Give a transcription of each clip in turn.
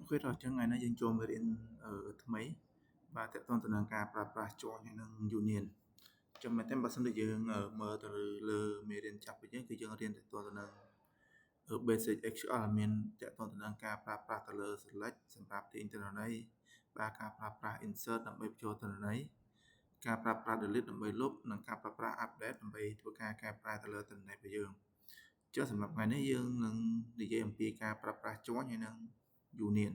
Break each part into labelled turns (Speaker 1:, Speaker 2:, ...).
Speaker 1: Ok rồi,ចឹងថ្ងៃនេះយើងចូលមេរៀនថ្មីបាទទាក់ទងទៅនឹងការប្រើប្រាស់ join ហើយនិង union ចឹងមែនតើបើសិនជាយើងមើលទៅលើមេរៀនចាប់ពីយើងគឺយើងរៀនទាក់ទងទៅនឹងbasic SQL មានទាក់ទងទៅនឹងការប្រើប្រាស់ទៅលើ select សម្រាប់ទាញទិន្នន័យបាទការប្រើប្រាស់ insert ដើម្បីបញ្ចូលទិន្នន័យការប្រើប្រាស់ delete ដើម្បីលុបនិងការប្រើប្រាស់ update ដើម្បីធ្វើការកែប្រែទៅលើទិន្នន័យរបស់យើងចឹងសម្រាប់ថ្ងៃនេះយើងនឹងនិយាយអំពីការប្រើប្រាស់ join ហើយនិង union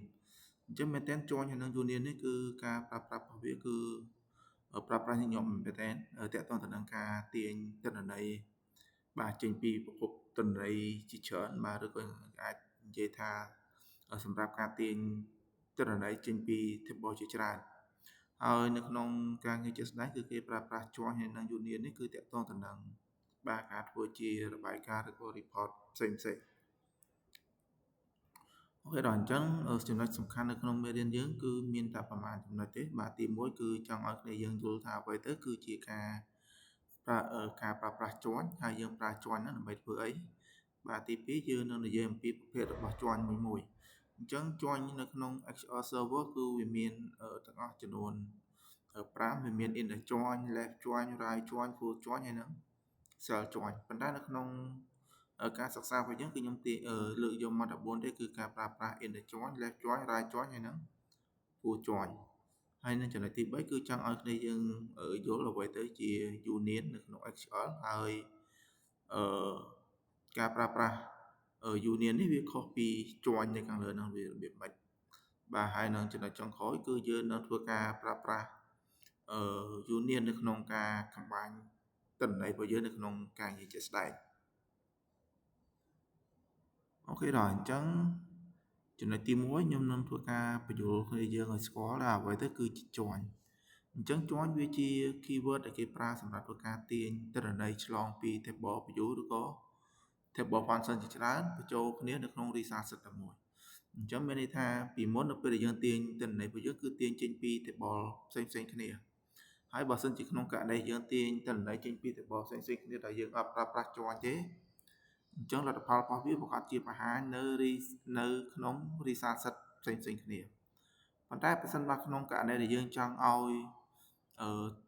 Speaker 1: អញ្ចឹងមែនតើ join ហើយនិង union នេះគឺការប្រើប្រាស់របស់វាគឺប្រើប្រាស់ញឹកញាប់មែនតើទាក់ទងទៅនឹងការទាញទិន្នន័យបាទចេញពីប្រភពទិន្នន័យជាច្រើនបាទឬក៏អាចនិយាយថាសម្រាប់ការទាញទិន្នន័យចេញពី table ជាច្រើនហើយនៅក្នុងការងារជាក់ស្ដែងគឺគេប្រើប្រាស់ join ហើយនិង union នេះគឺទាក់ទងទៅនឹងបាទការធ្វើជារបាយការណ៍ឬក៏ report ផ្សេងៗអូខេដល់អញ្ចឹងចំណុចសំខាន់នៅក្នុងមេរៀនយើងគឺមានតែប្រហែលចំណុចទេបាទទី1គឺចង់ឲ្យគ្នាយើងយល់ថាអ្វីទៅគឺជាការប្រើប្រាស់ join ហើយយើងប្រើ join ហ្នឹងដើម្បីធ្វើអីបាទទី2យើងនឹងនិយាយអំពីប្រភេទរបស់ join មួយអញ្ចឹង join នៅក្នុង SQL Server គឺវាមានទាំងអស់ចំនួន5វាមាន inner join left join right join full join ហើយនិង cell join ប៉ុន្តែនៅក្នុងការសិក្សារបស់យើងគឺខ្ញុំលើកយកមក14ទេគឺការប្រើប្រាស់ inner join left join right join ហើយនិង full join ហើយនឹងចំណុចទី3គឺចង់ឲ្យគ្នាយើងយល់អ្វីទៅជា union នៅក្នុង SQL ហើយអឺការប្រើប្រាស់ union នេះវាខុសពី join នៅខាងលើហ្នឹងវារបៀបម៉េចបាទហើយនឹងចំណុចចុងក្រោយគឺយើងនឹងធ្វើការប្រើប្រាស់union នៅក្នុងការ combine ទិន្នន័យរបស់យើងនៅក្នុងការងារជាក់ស្ដែងអូខេដល់អញ្ចឹងចំណុចទី1ខ្ញុំនឹងធ្វើការបញ្យល់គ្នាយើងឲ្យស្គាល់ថាអ្វីទៅគឺជា join អញ្ចឹង join វាជា keyword ដែលគេប្រើសម្រាប់ធ្វើការទាញទិន្នន័យឆ្លងពី table view ឬក៏ table function ជាច្រើនបញ្ចូលគ្នានៅក្នុង result set តែមួយអញ្ចឹងមានន័យថាពីមុននៅពេលដែលយើងទាញទិន្នន័យរបស់យើងគឺទាញចេញពី table ផ្សេងៗគ្នាហើយបើសិនជាក្នុងករណីយើងទាញទិន្នន័យចេញពី table ផ្សេងៗគ្នាដែលយើងអត់ប្រើប្រាស់ join ទេអញ្ចឹងលទ្ធផលរបស់វាប្រកាសជាបង្ហាញនៅក្នុង result set ផ្សេងៗគ្នាប៉ុន្តែបើសិនបើក្នុងករណីដែលយើងចង់ឲ្យ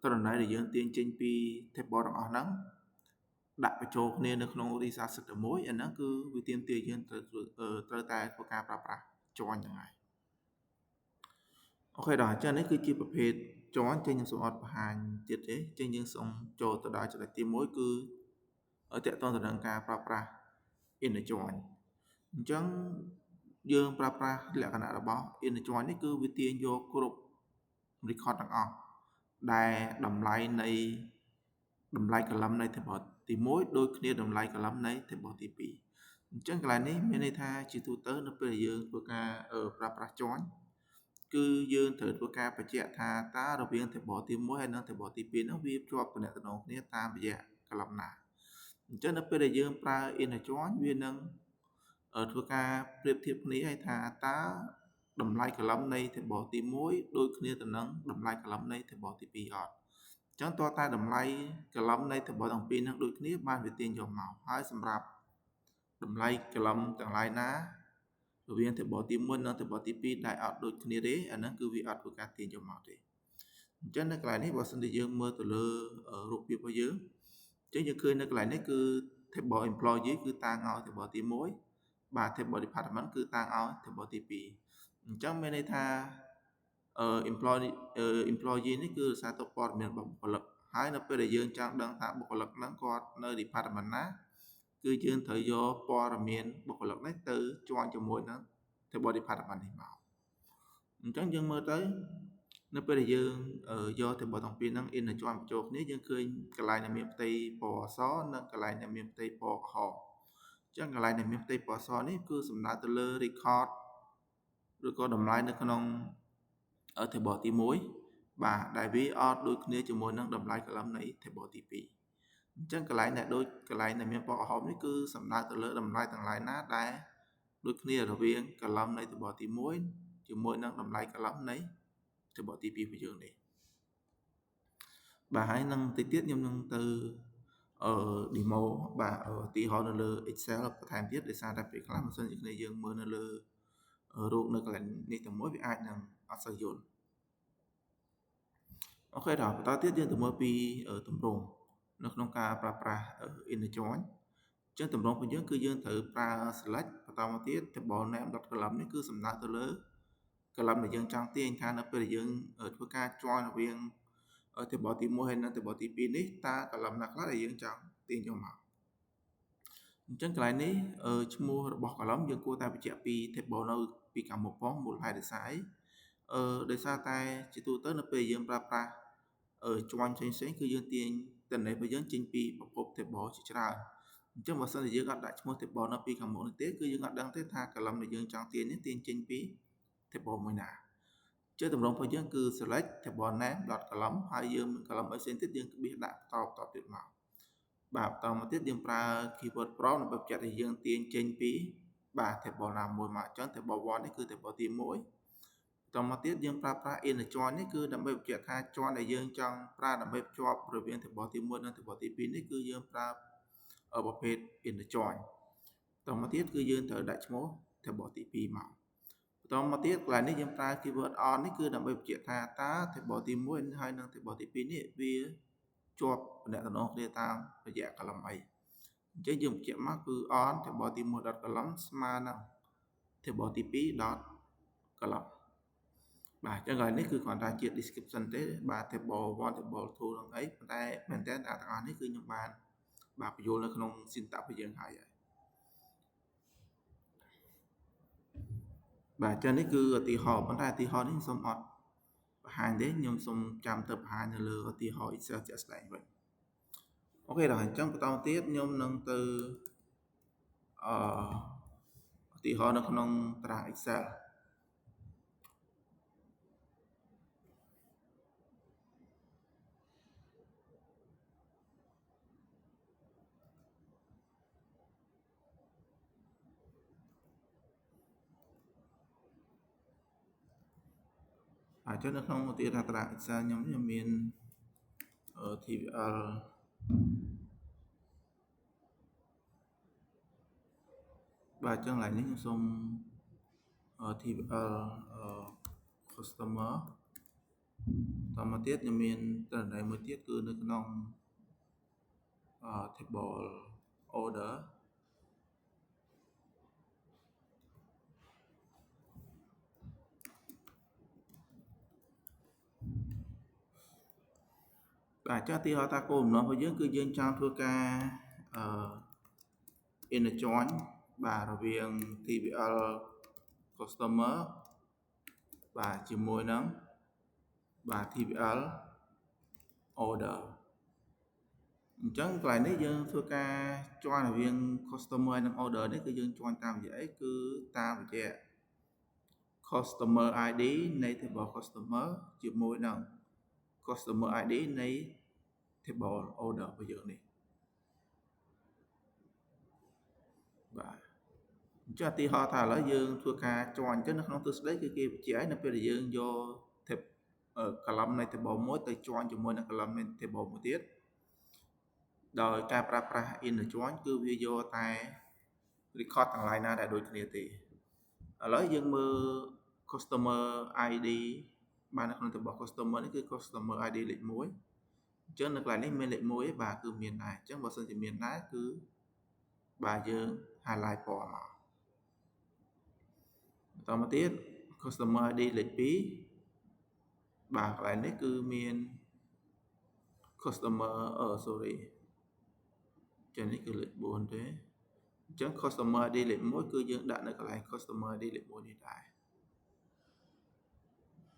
Speaker 1: ទិន្នន័យដែលយើងទាញចេញពី table ទាំងអស់ហ្នឹងដាក់បញ្ចូលគ្នានៅក្នុង result set តែមួយអាហ្នឹងគឺវាទាមទារយើងត្រូវតែធ្វើការប្រើប្រាស់ join ហ្នឹងហើយអូខេដល់អញ្ចឹងនេះគឺជាប្រភេទ join ចេញខ្ញុំសូមអត់បង្ហាញទៀតទេចេញយើងសូមចូលទៅដល់ចំណុចទី1គឺទាក់ទងទៅនឹងការប្រើប្រាស់ inner join អញ្ចឹងយើងប្រើប្រាស់លក្ខណៈរបស់ inner join នេះគឺវាទាញយកគ្រប់ record ទាំងអស់ដែលតម្លៃ column នៃ table ទី1ដូចគ្នាតម្លៃ column នៃ table ទី2អញ្ចឹងកន្លែងនេះមានន័យថាជាទូទៅនៅពេលយើងធ្វើការប្រើប្រាស់ join គឺយើងត្រូវធ្វើការបញ្ជាក់ថាតើរវាង table ទី1ហើយនិង table ទី2ហ្នឹងវាភ្ជាប់ទំនាក់ទំនងគ្នាតាមរយៈ column ណាអញ្ចឹងនៅពេលដែលយើងប្រើ inner join វានឹងធ្វើការប្រៀបធៀបគ្នាឲ្យថាតើតម្លៃ column នៃ table ទី1ដូចគ្នាទៅនឹងតម្លៃ column នៃ table ទី2អត់អញ្ចឹងតើតែតម្លៃ column នៃ table ទាំងពីរហ្នឹងដូចគ្នាបានវាទាញយកមកហើយសម្រាប់តម្លៃ column ទាំងឡាយណារវាង table ទី1និង table ទី2ដែលអត់ដូចគ្នាទេអាហ្នឹងគឺវាអត់ធ្វើការទាញយកមកទេអញ្ចឹងនៅកន្លែងនេះបើសិនជាយើងមើលទៅលើរូបភាពរបស់យើងអញ្ចឹងយើងឃើញនៅកន្លែងនេះគឺ table employee គឺតាំងឲ្យ table ទី1បាទ table department គឺតាំងឲ្យ table ទី2អញ្ចឹងមានន័យថាemployee នេះគឺសារទុកព័ត៌មានរបស់បុគ្គលិកហើយនៅពេលដែលយើងចង់ដឹងថាបុគ្គលិកហ្នឹងគាត់នៅ department ណាគឺយើងត្រូវយកព័ត៌មានបុគ្គលិកនេះទៅជាន់ជាមួយនឹង table department នេះមកអញ្ចឹងយើងមើលទៅនៅពេលដែលយើងយក table ទាំងពីរហ្នឹង inner join បញ្ចូលគ្នាយើងឃើញកន្លែងដែលមានផ្ទៃពណ៌អសនិងកន្លែងដែលមានផ្ទៃពណ៌ក្រហមអញ្ចឹងកន្លែងដែលមានផ្ទៃពណ៌អសនេះគឺសំដៅទៅលើ record ឬក៏តម្លៃនៅក្នុង table ទី1បាទដែលវាអត់ដូចគ្នាជាមួយនឹងតម្លៃ column នៃ table ទី2អញ្ចឹងកន្លែងដែលមានពណ៌ក្រហមនេះគឺសំដៅទៅលើតម្លៃទាំងឡាយណាដែលដូចគ្នារវាង column នៃ table ទី1ជាមួយនឹងតម្លៃ column នៃ table ទី2របស់យើងនេះបាទហើយនឹងតិចទៀតខ្ញុំនឹងទៅdemo បាទឧទាហរណ៍នៅលើ Excel បន្ថែមទៀតដោយសារតែពេលខ្លះបើសិនជាគ្នាយើងមើលនៅលើ រូបនៅកន្លែងនេះតែមួយវាអាចនឹងអត់សូវយល់អូខេដល់បន្តទៀតយើងទៅមើលពីទម្រង់នៅក្នុងការប្រើប្រាស់ inner join អញ្ចឹងទម្រង់របស់យើងគឺយើងត្រូវប្រើ select បន្តមកទៀត table name.column នេះគឺសំដៅទៅលើ column ដែលយើងចង់ទាញថានៅពេលដែលយើងធ្វើការ join រវាង table ទី1ហើយនិង table ទី2នេះតើ column ណាខ្លះដែលយើងចង់ទាញយកមកអញ្ចឹងកន្លែងនេះឈ្មោះរបស់ column យើងគួរតែបញ្ជាក់ពី table នៅពីខាងមុខផងមូលហេតុដោយសារដោយសារតែជាទូទៅនៅពេលយើងប្រើប្រាស់join ផ្សេងៗគឺយើងទាញទិន្នន័យរបស់យើងចេញពីប្រភព table ជាច្រើនអញ្ចឹងបើសិនជាយើងអត់ដាក់ឈ្មោះ table នៅពីខាងមុខនេះទេគឺយើងអត់ដឹងទេថា column ដែលយើងចង់ទាញនេះទាញចេញពី table មួយណាជាទម្រង់របស់យើងគឺ select table name.column ហើយយើងមាន column ផ្សេងទៀតយើងក្បៀសដាក់បន្តទៀតមកបាទបន្តមកទៀតយើងប្រើ keyword from ដើម្បីបញ្ជាក់ថាយើងទាញចេញពីបាទ table ណាមួយមកអញ្ចឹង table 1នេះគឺ table ទី1បន្តមកទៀតយើងប្រើប្រាស់ inner join នេះគឺដើម្បីបញ្ជាក់ថា join ដែលយើងចង់ប្រើដើម្បីភ្ជាប់រវាង table ទី1និង table ទី2នេះគឺយើងប្រើប្រភេទ inner join បន្តមកទៀតគឺយើងត្រូវដាក់ឈ្មោះ table ទី2មកបន្តមកទៀតកន្លែងនេះយើងប្រើ keyword on នេះគឺដើម្បីបញ្ជាក់ថាតើ table ទី1ហើយនិង table ទី2នេះវាជាប់តំណែងគ្នាតាមរយៈ column អីអញ្ចឹងយើងបញ្ជាក់មកគឺ on table ទី1.column ស្មើនឹង table ទី2.column បាទអញ្ចឹងកន្លែងនេះគឺគ្រាន់តែជា description ទេបាទ table 1 table 2នឹងអីប៉ុន្តែមែនតើទាំងអស់នេះគឺខ្ញុំបានបាទបញ្យល់នៅក្នុង syntax របស់យើងហើយបាទអញ្ចឹងនេះគឺឧទាហរណ៍ប៉ុន្តែឧទាហរណ៍នេះខ្ញុំសូមអត់បង្ហាញទេខ្ញុំសូមចាំទៅបង្ហាញនៅលើឧទាហរណ៍ Excel ជាក់ស្ដែងវិញអូខេដល់អញ្ចឹងបន្តទៀតខ្ញុំនឹងទៅឧទាហរណ៍នៅក្នុងតារាង Excelអញ្ចឹងនៅក្នុងឧទាហរណ៍តារាង Excel ខ្ញុំនេះមាន TVL បាទអញ្ចឹងឡើយនេះខ្ញុំសូម TVL customer តមកទៀតខ្ញុំមានទិន្នន័យមួយទៀតគឺនៅក្នុង table order បាទចាស់ទីហៅថាគោលបំណងរបស់យើងគឺយើងចង់ធ្វើការ inner join បាទរវាង TVL customer បាទជាមួយនឹងបាទ TVL order អញ្ចឹងកន្លែងនេះយើងធ្វើការ join រវាង customer និង order នេះគឺយើង join តាមរយៈអីគឺតាមរយៈ customer ID នៃ table customer ជាមួយនឹង customer ID នៃ table order របស់យើងនេះបាទអញ្ចឹងឧទាហរណ៍ថាឥឡូវយើងធ្វើការ join អញ្ចឹងនៅក្នុងទស្សនវិជ្ជាគឺគេបញ្ជាក់ឲ្យនៅពេលដែលយើងយក column នៃ table មួយទៅ join ជាមួយនឹង column នៃ table មួយទៀតដោយការប្រើប្រាស់ inner join គឺវាយកតែ record ទាំង line ណាដែលដូចគ្នាទេឥឡូវយើងមើល customer ID បាទនៅក្នុង table customer នេះគឺ customer ID លេខ1អញ្ចឹងនៅកន្លែងនេះមានលេខ1ទេបាទគឺមានដែរអញ្ចឹងបើសិនជាមានដែរគឺបាទយើង highlight ពណ៌មកបន្តមកទៀត customer ID លេខ2បាទកន្លែងនេះគឺមាន customer sorry ចឹងនេះគឺលេខ4ទេអញ្ចឹង customer ID លេខ1គឺយើងដាក់នៅកន្លែង customer ID លេខ1នេះដែរ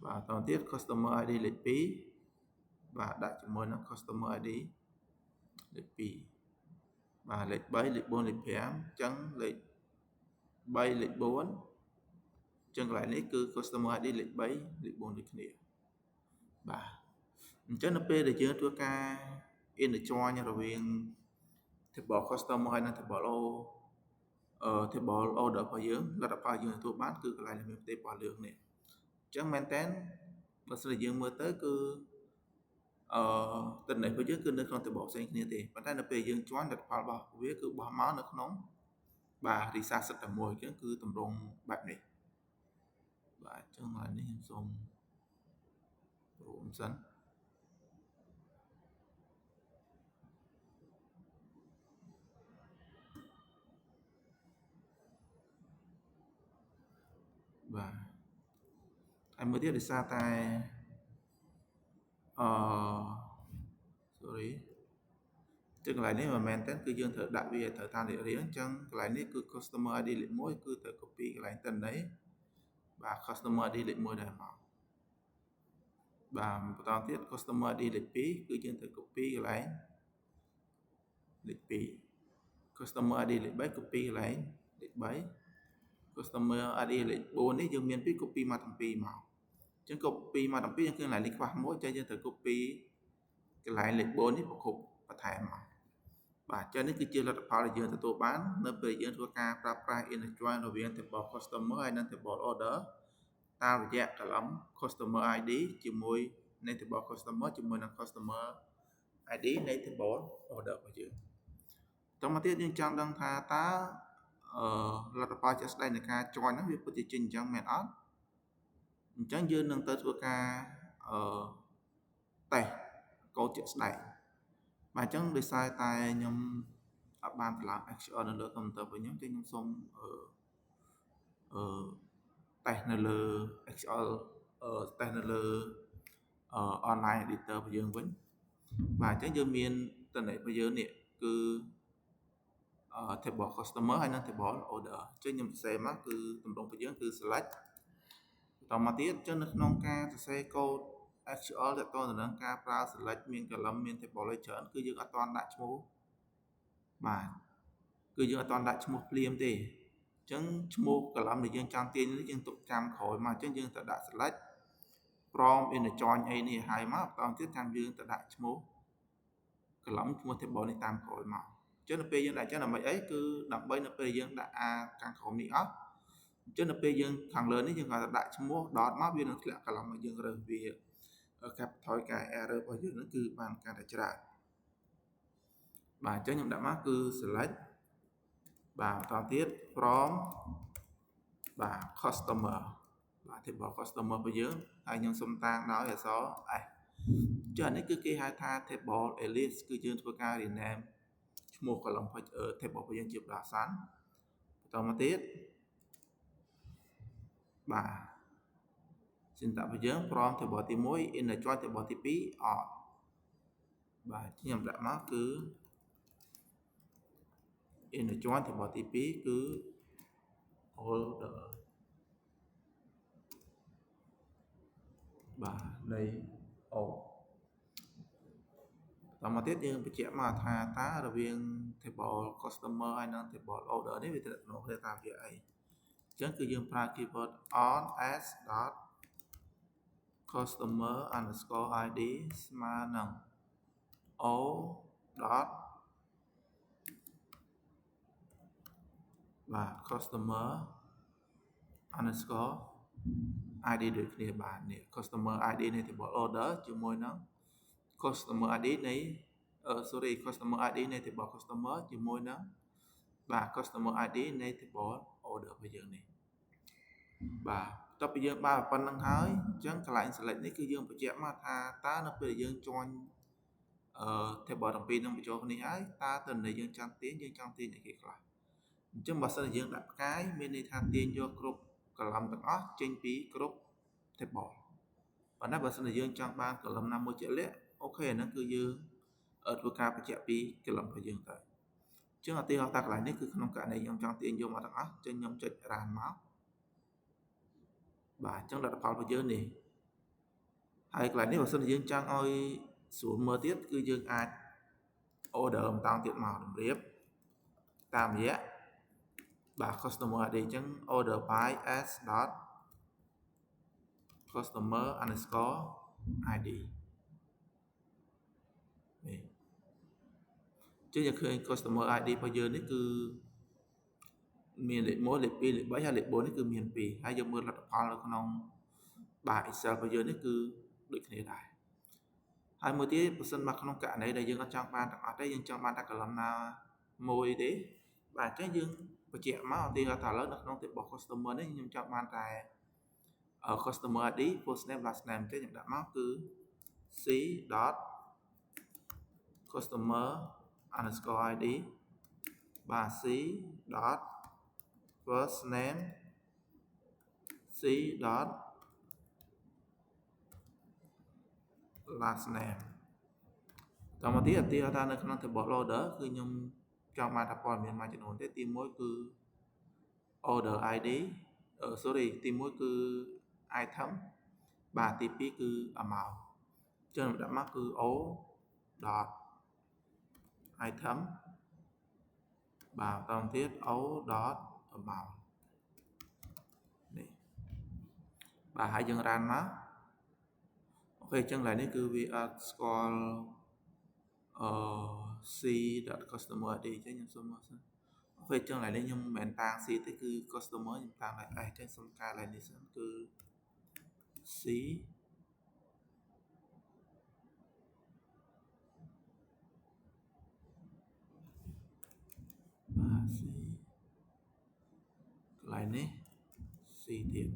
Speaker 1: បាទបន្តទៀត customer ID លេខ2បាទដាក់ជាមួយនឹង customer ID លេខ2បាទលេខ3លេខ4លេខ5អញ្ចឹងលេខ3លេខ4អញ្ចឹងកន្លែងនេះគឺ customer ID លេខ3លេខ4ដូចគ្នាបាទអញ្ចឹងនៅពេលដែលយើងធ្វើការ inner join រវាង table customer ហើយនិង table order របស់យើងលទ្ធផលយើងទទួលបានគឺកន្លែងដែលមានផ្ទៃពណ៌លឿងនេះអញ្ចឹងមែនតើបើសិនជាយើងមើលទៅគឺទិន្នន័យរបស់យើងគឺនៅក្នុង table ផ្សេងគ្នាទេប៉ុន្តែនៅពេលយើង join លទ្ធផលរបស់វាគឺបោះមកនៅក្នុងបាទ result តែមួយអញ្ចឹងគឺទម្រង់បែបនេះ ចឹងឡើយនេះខ្ញុំសូមរួមសិនបាទហើយមួយទៀតដោយសារតែsorry ចឹងកន្លែងនេះមិនមែនទេគឺយើងត្រូវដាក់វាត្រូវតាមលេខរៀងអញ្ចឹងកន្លែងនេះគឺ customer ID លេខ1គឺត្រូវ copy កន្លែងទិន្នន័យបាទ customer ID លេខ1ដែរមកបាទបន្តទៀត customer ID លេខ2គឺយើងត្រូវ copy កន្លែងលេខ2 customer ID លេខ3 copy កន្លែងលេខ3 customer ID លេខ4នេះយើងមាន2 copy មកទាំងពីរមកអញ្ចឹង copy មកទាំងពីរគឺកន្លែងនេះខ្វះមួយអញ្ចឹងយើងត្រូវ copy កន្លែងលេខ4នេះប្រគប់បន្ថែមមកបាទចឹងនេះគឺជាលទ្ធផលដែលយើងទទួលបាននៅពេលយើងធ្វើការប្រើប្រាស់ inner join រវាង table customer ហើយនិង table order តាមរយៈ column customer ID ជាមួយនៃ table customer ជាមួយនឹង customer ID នៃ table order របស់យើងតមកទៀតយើងចង់ដឹងថាតើលទ្ធផលជាក់ស្ដែងនៃការ join ហ្នឹងវាពិតជាចេញអញ្ចឹងមែនអត់អញ្ចឹងយើងនឹងទៅធ្វើការតេស្តកូដជាក់ស្ដែងបាទអញ្ចឹងដោយសារតែខ្ញុំអត់បានបន្លង SQL នៅលើ computer របស់ខ្ញុំទេខ្ញុំសូមតេស្តនៅលើ SQL តេស្តនៅលើonline editor របស់យើងវិញបាទអញ្ចឹងយើងមានតន័យរបស់យើងនេះគឺ table customer ហើយនិង table order អញ្ចឹងខ្ញុំសរសេរមកគឺទម្រង់របស់យើងគឺ select បន្តមកទៀតអញ្ចឹងនៅក្នុងការសរសេរកូដ SQL ទាក់ទងទៅនឹងការប្រើ select មាន column មាន table ច្រើនគឺយើងអត់ទាន់ដាក់ឈ្មោះបាទគឺយើងអត់ទាន់ដាក់ឈ្មោះភ្លាមទេអញ្ចឹងឈ្មោះ column ដែលយើងចង់ទាញនេះយើងទុកចាំក្រោយមកអញ្ចឹងយើងត្រូវដាក់ select from inner join អីនេះឲ្យមកបន្តទៀតតាមយើងទៅដាក់ឈ្មោះ column ឈ្មោះ table នេះតាមក្រោយមកអញ្ចឹងនៅពេលយើងដាក់ចឹងដើម្បីអីគឺដើម្បីនៅពេលយើងដាក់ខាងក្រោមនេះអស់អញ្ចឹងនៅពេលយើងខាងលើនេះយើងគាត់ដាក់ឈ្មោះ dot មកវានឹងធ្លាក់ column មកយើងរើសវាកាត់បន្ថយការ error របស់យើងហ្នឹងគឺបានកាន់តែច្រើនបាទអញ្ចឹងខ្ញុំដាក់មកគឺ select បាទបន្តទៀត from បាទ customer បាទ table customer របស់យើងហើយខ្ញុំសុំតាំងដោយអក្សរ S ចុះនេះគឺគេហៅថា table alias គឺយើងធ្វើការ rename ឈ្មោះ column table របស់យើងជាផ្ដោះអាសន្នបន្តមកទៀតបាទ syntax របស់យើង from table ទី1 inner join table ទី2 out បាទខ្ញុំដាក់មកគឺ inner join table ទី2គឺ order បាទនៃ O តមកទៀតយើងបញ្ជាក់មកថាតើរវាង table customer ហើយនិង table order នេះវាទំនាក់ទំនងគ្នាតាមរយៈអីអញ្ចឹងគឺយើងប្រើ keyword on as dot customer underscore id ស្មើនឹង o dot បាទ customer underscore id ដូចគ្នាបាទនេះ customer id នៃ table order ជាមួយនឹង customer id នៃ customer id នៃ table customer ជាមួយនឹងបាទ customer id នៃ table order របស់យើងនេះបាទបន្ទាប់ពីយើងបានប៉ុណ្្នឹងហើយអញ្ចឹងកន្លែង select នេះគឺយើងបញ្ជាក់មកថាតើនៅពេលយើង join table ទាំងពីរនឹងបញ្ចូលគ្នាហើយតើទិន្នន័យយើងចង់ទាញអីគេខ្លះអញ្ចឹងបើសិនជាយើងដាក់ផ្កាយមានន័យថាទាញយកគ្រប់ column ទាំងអស់ចេញពីគ្រប់ table ប៉ុន្តែបើសិនជាយើងចង់បាន column ណាមួយជាក់លាក់អូខេហ្នឹងគឺយើងធ្វើការបញ្ជាក់ពី column របស់យើងទៅអញ្ចឹងឧទាហរណ៍ថាកន្លែងនេះគឺក្នុងករណីខ្ញុំចង់ទាញយកមកទាំងអស់ចឹងខ្ញុំចុច run មកបាទអញ្ចឹងលទ្ធផលរបស់យើងនេះហើយកន្លែងនេះបើសិនជាយើងចង់ឲ្យស្រួលមើលទៀតគឺយើងអាច order បន្តទៀតមកតម្រៀបតាមរយៈបាទ customer ID អញ្ចឹង order by s dot customer underscore id នេះចឹងយើងឃើញ customer ID របស់យើងនេះគឺមានលេខ1លេខ2លេខ3ហើយលេខ4នេះគឺមាន2ហើយយើងមើលលទ្ធផលនៅក្នុងបាទ Excel របស់យើងនេះគឺដូចគ្នាដែរហើយមួយទៀតបើសិនមកក្នុងករណីដែលយើងអត់ចង់បានទាំងអស់ទេយើងចង់បានតែ column ណាមួយទេបាទអញ្ចឹងយើងបញ្ជាក់មកឧទាហរណ៍ថាឥឡូវនៅក្នុង table customer នេះខ្ញុំចង់បានតែ customer ID first name last name ចឹងខ្ញុំដាក់មកគឺ c dot customer underscore id បាទ c dot first name c dot last name តមកទៀតថានៅក្នុង table order គឺខ្ញុំចង់បានតែព័ត៌មានមួយចំនួនទេទី1គឺ order id sorry ទី1គឺ item បាទទី2គឺ amount ចឹងខ្ញុំដាក់មកគឺ o dot item បាទបន្តទៀត o dot amount នេះបាទហើយយើង run មកអូខេចឹងឡើយនេះគឺវាអត់ស្គាល់c dot customer id ចឹងខ្ញុំសុំមកសិនអូខេចឹងឡើយនេះខ្ញុំមិនមែនតាំង c ទេគឺ customer ខ្ញុំតាំងតែ s ចឹងសុំកែឡើយនេះសិនគឺ c បាទ c កន្លែងនេះ c ទៀត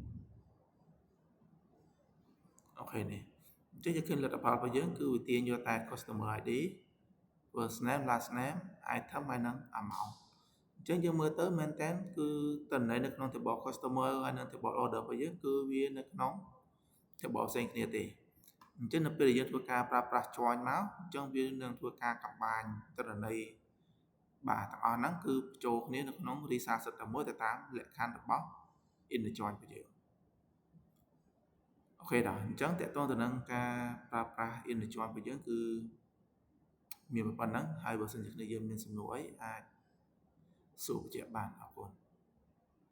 Speaker 1: អូខេនេះអញ្ចឹងយើងឃើញលទ្ធផលរបស់យើងគឺវាទាញយកតែ customer id first name last name item ហើយនិង amount អញ្ចឹងយើងមើលទៅមែនតើគឺតន័យនៅក្នុង table customer ហើយនិង table order របស់យើងគឺវានៅក្នុង table ផ្សេងគ្នាទេអញ្ចឹងនៅពេលដែលយើងធ្វើការប្រើប្រាស់ join មកអញ្ចឹងវានឹងធ្វើការកម្បាញទិន្នន័យបាទទាំងអស់ហ្នឹងគឺបញ្ចូលគ្នានៅក្នុង result សិតតែមួយទៅតាមលក្ខខណ្ឌរបស់ inner join របស់យើងអូខេដល់អញ្ចឹងតកតងទៅនឹងការប្រើប្រាស់ inner join របស់យើងគឺមានប៉ុណ្ណឹងហើយបើសិនជាគ្នាយើងមានសំណួរអីអាចសួរបញ្ជាក់បានអរគុណ